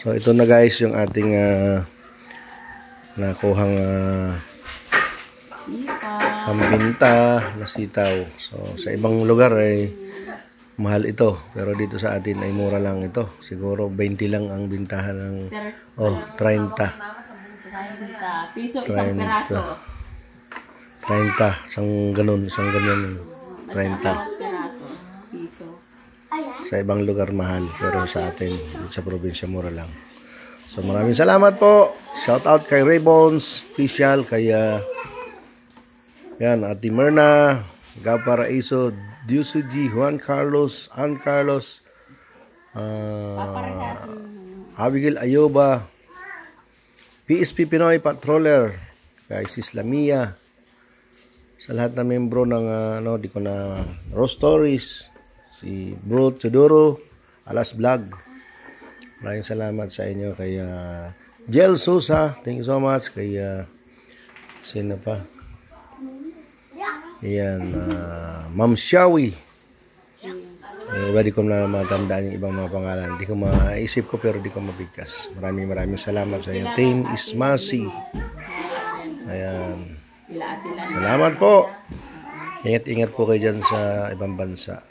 So ito na guys yung ating nakuhang pambinta na sitaw. So sa ibang lugar ay mahal ito, pero dito sa atin ay mura lang ito. Siguro 20 lang ang bintahan ng 30. 30 piso isang peraso. 30, isang ganyan 30. Peraso, piso. Sa ibang lugar mahal, pero sa atin sa probinsya mura lang. So maraming salamat po. Shout out kay Raybones Official, kay yan, Ate Myrna, Gaparaiso, Diusuji, Juan Carlos, Ann Carlos, Abigail Ayoba, PSP Pinoy Patroller, kay Sis Lamia, sa lahat na membro ng di ko na Rose Stories, si Bro Chodoro, Alas Vlog. Maraming salamat sa inyo, kay Jel Sosa, thank you so much, kay sino pa? Ayan, Ma'am Shawi. Iba di ko na matandaan yung ibang mga pangalan. Di ko maisip ko pero di ko mabigkas. Maraming salamat sa inyo. Team Ismasi. Ayan. Salamat po. Ingat-ingat po kayo dyan sa ibang bansa.